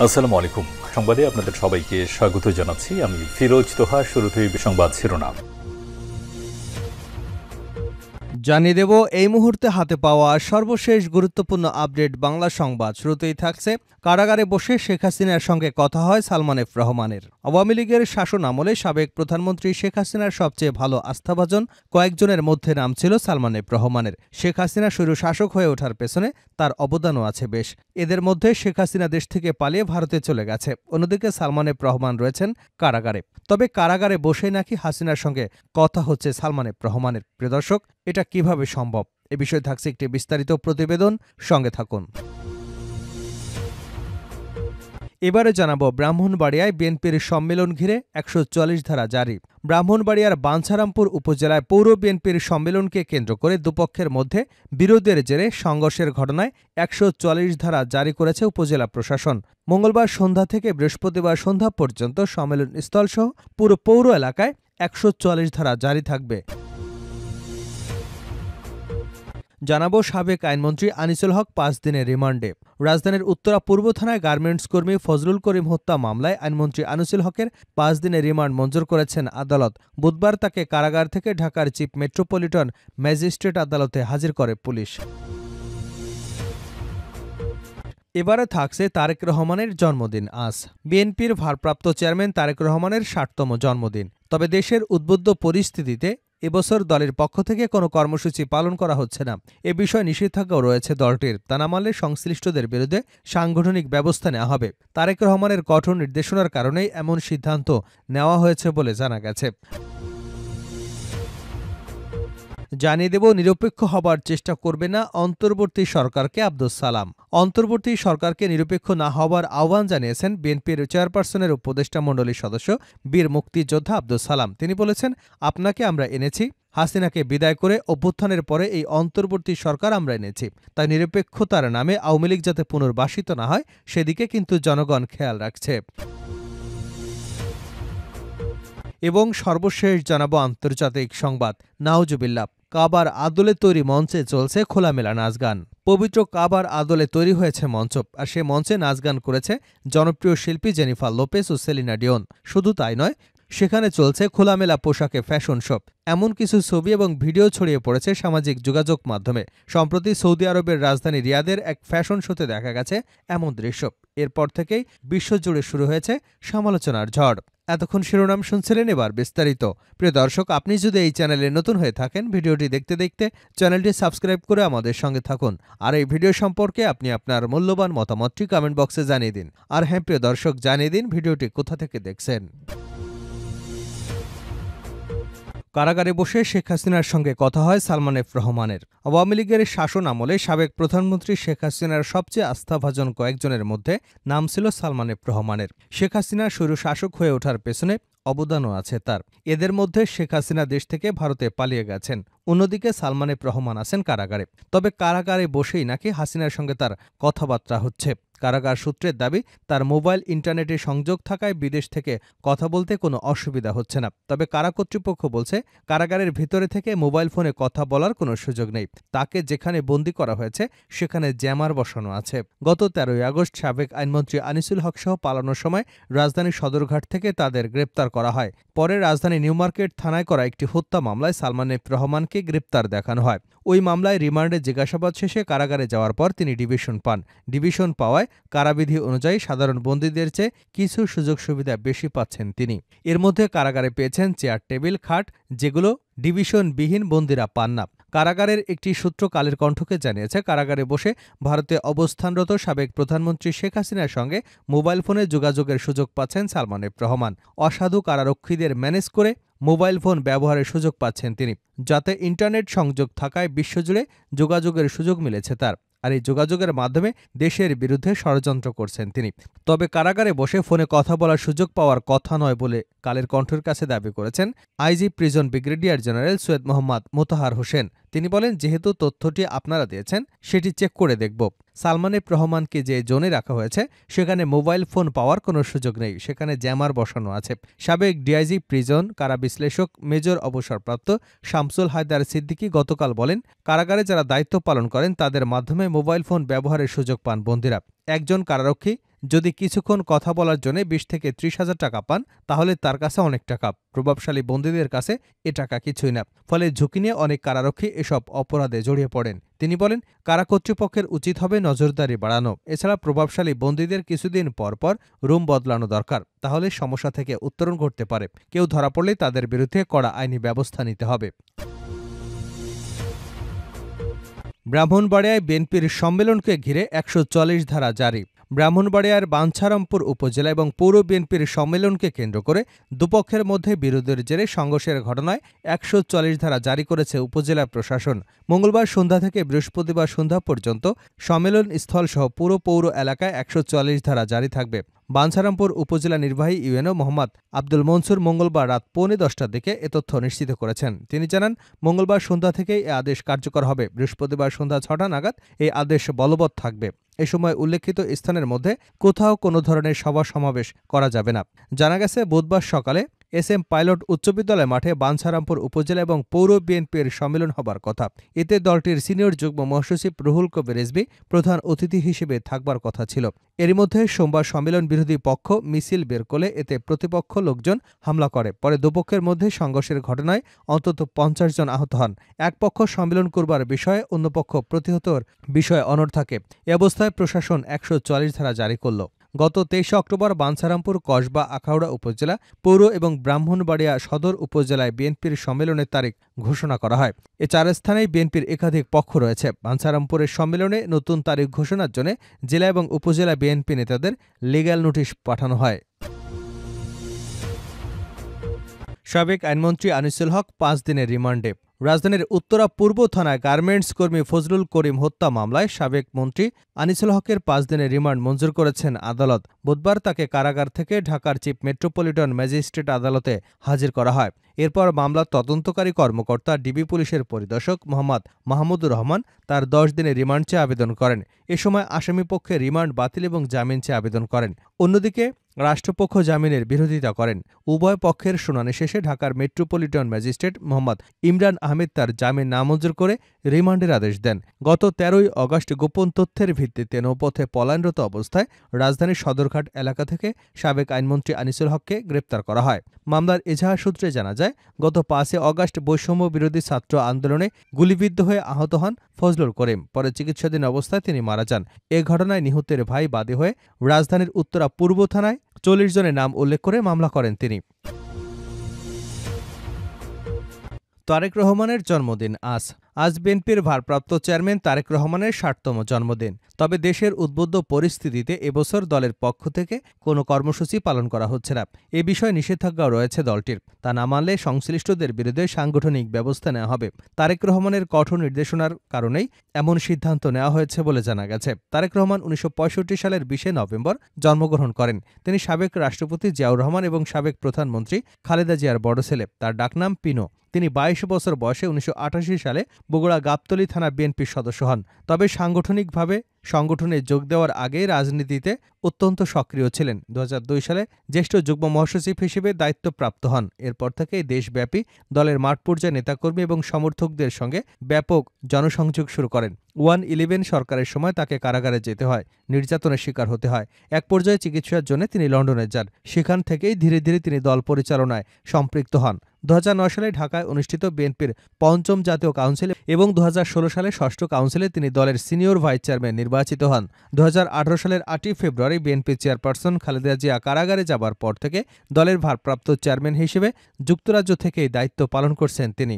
আসসালামু আলাইকুম। সংবাদে আপনাদের সবাইকে স্বাগত জানাচ্ছি। আমি ফিরোজ তোহা। শুরুতেই সংবাদ শিরোনাম জানিয়ে দেব এই মুহূর্তে হাতে পাওয়া সর্বশেষ গুরুত্বপূর্ণ আপডেট বাংলা সংবাদ। শুরুতেই থাকছে কারাগারে বসে শেখ হাসিনার সঙ্গে কথা হয় সালমান এফ রহমানের। আওয়ামী লীগের শাসন আমলে সাবেক প্রধানমন্ত্রী শেখ হাসিনার সবচেয়ে ভালো আস্থাভাজন কয়েকজনের মধ্যে নাম ছিল সালমান এফ রহমানের। শেখ হাসিনা শুরু শাসক হয়ে ওঠার পেছনে তার অবদানও আছে বেশ। এদের মধ্যে শেখ হাসিনা দেশ থেকে পালিয়ে ভারতে চলে গেছে, অন্যদিকে সালমান এফ রহমান রয়েছেন কারাগারে। তবে কারাগারে বসেই নাকি হাসিনার সঙ্গে কথা হচ্ছে সালমান এফ রহমানের। প্রিয় দর্শক, এটা কিভাবে সম্ভব? এ বিষয়ে থাকছে একটি বিস্তারিত প্রতিবেদন, সঙ্গে থাকুন। এবারে জানাবো ব্রাহ্মণবাড়িয়ায় বিএনপির সম্মেলন ঘিরে ১৪৪ ধারা জারি। ব্রাহ্মণবাড়িয়ার বাঞ্ছারামপুর উপজেলায় পৌর বিএনপির সম্মেলনকে কেন্দ্র করে দুপক্ষের মধ্যে বিরোধের জেরে সংঘর্ষের ঘটনায় ১৪৪ ধারা জারি করেছে উপজেলা প্রশাসন। মঙ্গলবার সন্ধ্যা থেকে বৃহস্পতিবার সন্ধ্যা পর্যন্ত সম্মেলন স্থলসহ পুরো পৌর এলাকায় ১৪৪ ধারা জারি থাকবে। জানাবো সাবেক আইনমন্ত্রী আনিসুল হক ৫ দিনের রিমান্ডে। রাজধানীর উত্তরা পূর্ব থানায় গার্মেন্টস কর্মী ফজলুল করিম হত্যা মামলায় আইনমন্ত্রী আনিসুল হকের ৫ দিনের রিমান্ড মঞ্জুর করেছেন আদালত। বুধবার তাকে কারাগার থেকে ঢাকার চিফ মেট্রোপলিটন ম্যাজিস্ট্রেট আদালতে হাজির করে পুলিশ। এবারে থাকছে তারেক রহমানের জন্মদিন আজ। বিএনপির ভারপ্রাপ্ত চেয়ারম্যান তারেক রহমানের ৬০তম জন্মদিন। তবে দেশের উদ্বুদ্ধ পরিস্থিতিতে এবছর দলের পক্ষ থেকে কোনো কর্মসূচি পালন করা হচ্ছে না। এ বিষয়ে নিষেধাজ্ঞাও রয়েছে দলটির। তা না মানলে সংশ্লিষ্টদের বিরুদ্ধে সাংগঠনিক ব্যবস্থা নেওয়া হবে। তারেক রহমানের কঠোর নির্দেশনার কারণেই এমন সিদ্ধান্ত নেওয়া হয়েছে বলে জানা গেছে। জানিয়ে দেব নিরপেক্ষ হবার চেষ্টা করবে না অন্তর্বর্তী সরকারকে আব্দুস সালাম। অন্তর্বর্তী সরকারকে নিরপেক্ষ না হবার আহ্বান জানিয়েছেন বিএনপির চেয়ারপারসনের উপদেষ্টা মণ্ডলীর সদস্য বীর মুক্তিযোদ্ধা আব্দুস সালাম। তিনি বলেছেন, আপনাকে আমরা এনেছি, হাসিনাকে বিদায় করে অভ্যুত্থানের পরে এই অন্তর্বর্তী সরকার আমরা এনেছি। তাই নিরপেক্ষতার নামে আওয়ামী লীগ যাতে পুনর্বাসিত না হয় সেদিকে কিন্তু জনগণ খেয়াল রাখছে। এবং সর্বশেষ জানাবো আন্তর্জাতিক সংবাদ। নাউজুবিল্লাহ, কাবার আদলে তৈরি মঞ্চে চলছে খোলামেলা নাচ গান। পবিত্র কাবার আদলে তৈরি হয়েছে মঞ্চ, আর সে মঞ্চে নাচ গান করেছে জনপ্রিয় শিল্পী জেনিফার লোপেজ ও সেলিনা ডিওন। শুধু তাই নয়, সেখানে চলছে খোলামেলা পোশাকে ফ্যাশন শো। এমন কিছু ছবি এবং ভিডিও ছড়িয়ে পড়েছে সামাজিক যোগাযোগ মাধ্যমে। সম্প্রতি সৌদি আরবের রাজধানী রিয়াদের এক ফ্যাশন শোতে দেখা গেছে এমন দৃশ্য। এরপর থেকেই বিশ্বজুড়ে শুরু হয়েছে সমালোচনার ঝড়। এতক্ষণ শিরোনাম শুনছিলেন, এবার বিস্তারিত। প্রিয় দর্শক, আপনি যদি এই চ্যানেলে নতুন হয়ে থাকেন, ভিডিওটি দেখতে দেখতে চ্যানেলটি সাবস্ক্রাইব করে আমাদের সঙ্গে থাকুন। আর এই ভিডিও সম্পর্কে আপনি আপনার মূল্যবান মতামতটি কমেন্ট বক্সে জানিয়ে দিন। আর হ্যাঁ প্রিয় দর্শক, জানিয়ে দিন ভিডিওটি কোথা থেকে দেখছেন। কারাগারে বসে শেখ হাসিনার সঙ্গে কথা হয় সালমান এফ রহমানের। আওয়ামী লীগের শাসন আমলে সাবেক প্রধানমন্ত্রী শেখ হাসিনার সবচেয়ে আস্থাভাজন কয়েকজনের মধ্যে নাম ছিল সালমান এফ রহমানের। শেখ হাসিনা শুরু শাসক হয়ে ওঠার পেছনে অবদানও আছে তার। এদের মধ্যে শেখ হাসিনা দেশ থেকে ভারতে পালিয়ে গেছেন, অন্যদিকে সালমান এফ রহমান আছেন কারাগারে। তবে কারাগারে বসেই নাকি হাসিনার সঙ্গে তার কথাবার্তা হচ্ছে। কারাগার সূত্রের দাবি, তার মোবাইল ইন্টারনেটে সংযোগ থাকায় বিদেশ থেকে কথা বলতে কোনো অসুবিধা হচ্ছে না। তবে কারা কর্তৃপক্ষ বলছে, কারাগারের ভিতরে থেকে মোবাইল ফোনে কথা বলার কোনো সুযোগ নেই। তাকে যেখানে বন্দী করা হয়েছে সেখানে জ্যামার বসানো আছে। গত ১৩ই আগস্ট সাবেক আইনমন্ত্রী আনিসুল হক সহ পালানোর সময় রাজধানীর সদরঘাট থেকে তাদের গ্রেপ্তার করা হয়। পরে রাজধানী নিউমার্কেট থানায় করা একটি হত্যা মামলায় সালমান এফ রহমানকে গ্রেপ্তার দেখানো হয়। ওই মামলায় রিমান্ডে জিজ্ঞাসাবাদ শেষে কারাগারে যাওয়ার পর তিনি ডিভিশন পান। ডিভিশন পাওয়ায় কারাবিধি অনুযায়ী সাধারণ বন্দীদের চেয়ে কিছু সুযোগ সুবিধা বেশি পাচ্ছেন তিনি। এর মধ্যে কারাগারে পেয়েছেন চেয়ার, টেবিল, খাট, যেগুলো ডিভিশনবিহীন বন্দীরা পান না। কারাগারের একটি সূত্র কালের কণ্ঠকে জানিয়েছে, কারাগারে বসে ভারতে অবস্থানরত সাবেক প্রধানমন্ত্রী শেখ হাসিনার সঙ্গে মোবাইল ফোনে যোগাযোগের সুযোগ পাচ্ছেন সালমান এফ রহমান। অসাধু কারারক্ষীদের ম্যানেজ করে মোবাইল ফোন ব্যবহারের সুযোগ পাচ্ছেন তিনি, যাতে ইন্টারনেট সংযোগ থাকায় বিশ্বজুড়ে যোগাযোগের সুযোগ মিলেছে তার। আর এই যোগাযোগের মাধ্যমে দেশের বিরুদ্ধে ষড়যন্ত্র করছেন তিনি। তবে কারাগারে বসে ফোনে কথা বলার সুযোগ পাওয়ার কথা নয় বলে কালের কণ্ঠের কাছে দাবি করেছেন IG prison brigadier general Syed Mohammad Motahar Hossain. তিনি বলেন, যেহেতু তথ্যটি আপনারা দিয়েছেন সেটি চেক করে দেখব। সালমান এফ রহমানকে যে জোনে রাখা হয়েছে সেখানে মোবাইল ফোন পাওয়ার কোনো সুযোগ নেই, সেখানে জ্যামার বসানো আছে। সাবেক ডিআইজি প্রিজন কারা বিশ্লেষক মেজর অবসরপ্রাপ্ত শামসুল হায়দার সিদ্দিকী গতকাল বলেন, কারাগারে যারা দায়িত্ব পালন করেন তাদের মাধ্যমে মোবাইল ফোন ব্যবহারের সুযোগ পান বন্দীরা। একজন কারারক্ষী যদি কিছুক্ষণ কথা বলার জন্য ২০ থেকে ৩০,০০০ টাকা পান তাহলে তার কাছে অনেক টাকা। প্রভাবশালী বন্দীদের কাছে এ টাকা কিছুই না। ফলে ঝুঁকি নিয়ে অনেক কারারক্ষী এসব অপরাধে জড়িয়ে পড়েন। তিনি বলেন, কারা কর্তৃপক্ষের উচিত হবে নজরদারি বাড়ানো। এছাড়া প্রভাবশালী বন্দীদের কিছুদিন পর পর রুম বদলানো দরকার। তাহলে সমস্যা থেকে উত্তরণ ঘটতে পারে। কেউ ধরা পড়লে তাদের বিরুদ্ধে কড়া আইনি ব্যবস্থা নিতে হবে। ব্রাহ্মণবাড়িয়ায় বিএনপির সম্মেলনকে ঘিরে ১৪০ ধারা জারি। ব্রাহ্মণবাড়িয়ার বাঞ্ছারামপুর উপজেলা এবং পৌর বিএনপির সম্মেলনকে কেন্দ্র করে দুপক্ষের মধ্যে বিরোধের জেরে সংঘর্ষের ঘটনায় ১৪০ ধারা জারি করেছে উপজেলা প্রশাসন। মঙ্গলবার সন্ধ্যা থেকে বৃহস্পতিবার সন্ধ্যা পর্যন্ত সম্মেলন স্থলসহ পুরো পৌর এলাকায় ১৪০ ধারা জারি থাকবে। বাঞ্ছারামপুর উপজেলা নির্বাহী ইউএনও মোহাম্মদ আব্দুল মনসুর মঙ্গলবার রাত ১:৩০টার দিকে এ তথ্য নিশ্চিত করেছেন। তিনি জানান, মঙ্গলবার সন্ধ্যা থেকেই এ আদেশ কার্যকর হবে। বৃহস্পতিবার সন্ধ্যা ৬টা নাগাদ এই আদেশ বলবৎ থাকবে। এ সময় উল্লেখিত স্থানের মধ্যে কোথাও কোনো ধরনের সভা সমাবেশ করা যাবে না। জানা গেছে, বুধবার সকালে এসএম পাইলট উচ্চ বিদ্যালয় মাঠে বাঞ্ছারামপুর উপজেলা এবং পৌর বিএনপির সম্মেলন হবার কথা। এতে দলটির সিনিয়র যুগ্ম মহাসচিব রুহুল কবির রিজভী প্রধান অতিথি হিসেবে থাকবার কথা ছিল। এরই মধ্যে সোমবার সম্মেলন বিরোধী পক্ষ মিছিল বের করলে এতে প্রতিপক্ষ লোকজন হামলা করে। পরে দুপক্ষের মধ্যে সংঘর্ষের ঘটনায় অন্তত ৫০ জন আহত হন। এক পক্ষ সম্মেলন করবার বিষয়ে অন্য পক্ষ প্রতিহতর বিষয়ে অনড় থাকে। এ অবস্থায় প্রশাসন ১৪০ ধারা জারি করল। গত ২৩ অক্টোবর বাঞ্ছারামপুর, কসবা, আখাউড়া উপজেলা, পৌর এবং ব্রাহ্মণবাড়িয়া সদর উপজেলায় বিএনপির সম্মেলনের তারিখ ঘোষণা করা হয়। এ ৪ স্থানেই বিএনপির একাধিক পক্ষ রয়েছে। বাঞ্ছারামপুরের সম্মেলনে নতুন তারিখ ঘোষণার জন্য জেলা এবং উপজেলা বিএনপি নেতাদের লিগ্যাল নোটিশ পাঠানো হয়। সাবেক আইনমন্ত্রী আনিসুল হক ৫ দিনের রিমান্ডে। রাজধানীর উত্তরা পূর্ব থানায় গার্মেন্টস কর্মী ফজলুল করিম হত্যা মামলায় সাবেক মন্ত্রী আনিসুল হকের ৫ দিনের রিমান্ড মঞ্জুর করেছেন আদালত। বুধবার তাকে কারাগার থেকে ঢাকার চিফ মেট্রোপলিটন ম্যাজিস্ট্রেট আদালতে হাজির করা হয়। এরপর মামলার তদন্তকারী কর্মকর্তা ডিবি পুলিশের পরিদর্শক মোহাম্মদ মাহমুদুর রহমান তার ১০ দিনের রিমান্ড চেয়ে আবেদন করেন। এ সময় আসামিপক্ষে রিমান্ড বাতিল এবং জামিন চেয়ে আবেদন করেন। অন্যদিকে রাষ্ট্রপক্ষ জামিনের বিরোধিতা করেন। উভয় পক্ষের শুনানি শেষে ঢাকার মেট্রোপলিটন ম্যাজিস্ট্রেট মোহাম্মদ ইমরান আহমেদ তার জামিন নামঞ্জুর করে রিমান্ডের আদেশ দেন। গত ১৩ আগস্ট গোপন তথ্যের ভিত্তিতে নৌপথে পলায়নরত অবস্থায় রাজধানীর সদরঘাট এলাকা থেকে সাবেক আইনমন্ত্রী আনিসুল হককে গ্রেপ্তার করা হয়। মামলার এজাহার সূত্রে জানা যায়, গত ৫ আগস্ট বৈষম্য বিরোধী ছাত্র আন্দোলনে গুলিবিদ্ধ হয়ে আহত হন ফজলুল করিম। পরে চিকিৎসাধীন অবস্থায় তিনি মারা যান। এ ঘটনায় নিহতের ভাই বাদী হয়ে রাজধানীর উত্তরা পূর্ব থানায় ৪০ জনের নাম উল্লেখ করে মামলা করেন তিনি। তারেক রহমানের জন্মদিন আজ বিএনপির ভারপ্রাপ্ত চেয়ারম্যান তারেক রহমানের ৬০তম জন্মদিন। তবে দেশের উদ্বুদ্ধ পরিস্থিতিতে এবছর দলের পক্ষ থেকে কোনো কর্মসূচি পালন করা হচ্ছে না। এ বিষয়ে নিষেধাজ্ঞাও রয়েছে দলটির। তা না মানলে সংশ্লিষ্টদের বিরুদ্ধে সাংগঠনিক ব্যবস্থা নেওয়া হবে। তারেক রহমানের কঠোর নির্দেশনার কারণেই এমন সিদ্ধান্ত নেওয়া হয়েছে বলে জানা গেছে। তারেক রহমান ১৯৬৫ সালের ২০ নভেম্বর জন্মগ্রহণ করেন। তিনি সাবেক রাষ্ট্রপতি জিয়াউর রহমান এবং সাবেক প্রধানমন্ত্রী খালেদা জিয়ার বড় ছেলে। তার ডাকনাম পিনো। তিনি ২২ বছর বয়সে ১৯৮৮ সালে বগুড়া গাবতলী থানা বিএনপির সদস্য হন। তবে সাংগঠনিকভাবে সংগঠনে যোগ দেওয়ার আগে রাজনীতিতে অত্যন্ত সক্রিয় ছিলেন। ২০০২ সালে জ্যেষ্ঠ যুগ্ম মহাসচিব হিসেবে দায়িত্বপ্রাপ্ত হন। এরপর থেকেই দেশব্যাপী দলের মাঠ পর্যায়ে নেতাকর্মী এবং সমর্থকদের সঙ্গে ব্যাপক জনসংযোগ শুরু করেন। 1-11 সরকারের সময় তাকে কারাগারে যেতে হয়, নির্যাতনের শিকার হতে হয়। এক পর্যায়ে চিকিৎসার জন্য তিনি লন্ডনে যান। সেখান থেকেই ধীরে ধীরে তিনি দল পরিচালনায় সম্পৃক্ত হন। ২০০৯ সালে ঢাকায় অনুষ্ঠিত বিএনপির ৫ম জাতীয় কাউন্সিল এবং ২০১৬ সালে ৬ষ্ঠ কাউন্সিলে তিনি দলের সিনিয়র ভাইস চেয়ারম্যান নির্বাচিত হন। ২০১৮ সালের ৮ই ফেব্রুয়ারি বিএনপি চেয়ারপারসন খালেদা জিয়া কারাগারে যাবার পর থেকে দলের ভারপ্রাপ্ত চেয়ারম্যান হিসেবে যুক্তরাজ্য থেকেই দায়িত্ব পালন করছেন তিনি।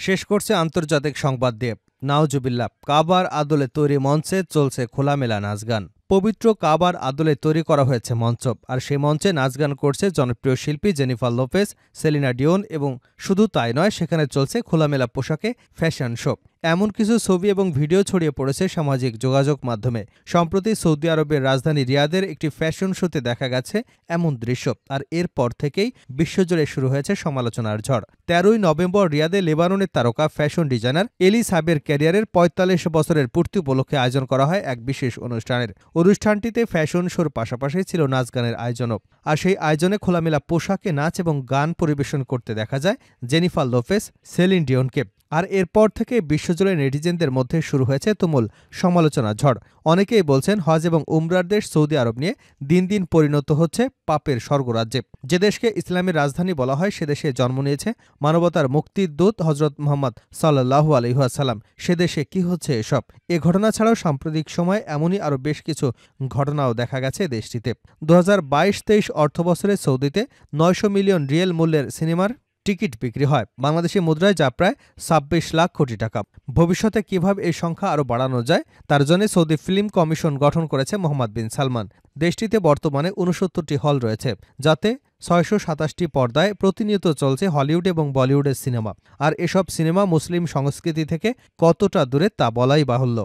শেষ করছে আন্তর্জাতিক সংবাদ দিয়ে। নাউজুবিল্লাহ, কাবার আদলে তৈরি মঞ্চে চলছে খোলামেলা নাচগান। পবিত্র কাবার আদলে তৈরি করা হয়েছে মঞ্চ, আর সেই মঞ্চে নাচগান করছে জনপ্রিয় শিল্পী জেনিফার লোপেজ, সেলিনা ডিওন, এবং শুধু তাই নয়, সেখানে চলছে খোলামেলা পোশাকে ফ্যাশন শো। এমন কিছু ছবি এবং ভিডিও ছড়িয়ে পড়েছে সামাজিক যোগাযোগ মাধ্যমে। সম্প্রতি সৌদি আরবের রাজধানী রিয়াদের একটি ফ্যাশন শোতে দেখা গেছে এমন দৃশ্য, আর এরপর থেকেই বিশ্বজুড়ে শুরু হয়েছে সমালোচনার ঝড়। ১৩ই নভেম্বর রিয়াদে লেবাননের তারকা ফ্যাশন ডিজাইনার এলি সাবের ক্যারিয়ারের ৪৫ বছরের পূর্তি উপলক্ষে আয়োজন করা হয় এক বিশেষ অনুষ্ঠানের। অনুষ্ঠানটিতে ফ্যাশন শোর পাশাপাশি ছিল নাচ গানের আয়োজনও। আর সেই আয়োজনে খোলামেলা পোশাকে নাচ এবং গান পরিবেশন করতে দেখা যায় জেনিফার লোপেজ, সেলিন ডিওনকে। আর এরপর থেকে বিশ্ব বিশ্বজুড়ে নেটিজেনদের মধ্যে শুরু হয়েছে তুমুল সমালোচনার ঝড়। অনেকেই বলছেন, হজ এবং উমরার দেশ সৌদি আরব নিয়ে দিন দিন পরিণত হচ্ছে পাপের স্বর্গরাজ্যে। যে দেশকে ইসলামের রাজধানী বলা হয়, সে দেশে জন্ম নিয়েছে মানবতার মুক্তির দূত হজরত মুহাম্মদ সাল্লাল্লাহু আলাইহি ওয়াসাল্লাম। সে দেশে কি হচ্ছে এসব? এ ঘটনা ছাড়াও সাম্প্রতিক সময়ে এমনই আরও বেশ কিছু ঘটনাও দেখা গেছে দেশটিতে। 2022-23 অর্থবছরে সৌদিতে 900 মিলিয়ন রিয়েল মূল্যের সিনেমার টিকিট বিক্রি হয়, বাংলাদেশি মুদ্রায় যা প্রায় 26 লাখ কোটি টাকা। ভবিষ্যতে কিভাবে এই সংখ্যা আরও বাড়ানো যায় তার জন্য সৌদি ফিল্ম কমিশন গঠন করেছে মোহাম্মদ বিন সালমান। দেশটিতে বর্তমানে 69টি হল রয়েছে, যাতে 627টি পর্দায় প্রতিনিয়ত চলছে হলিউড এবং বলিউডের সিনেমা। আর এসব সিনেমা মুসলিম সংস্কৃতি থেকে কতটা দূরে তা বলাই বাহুল্য।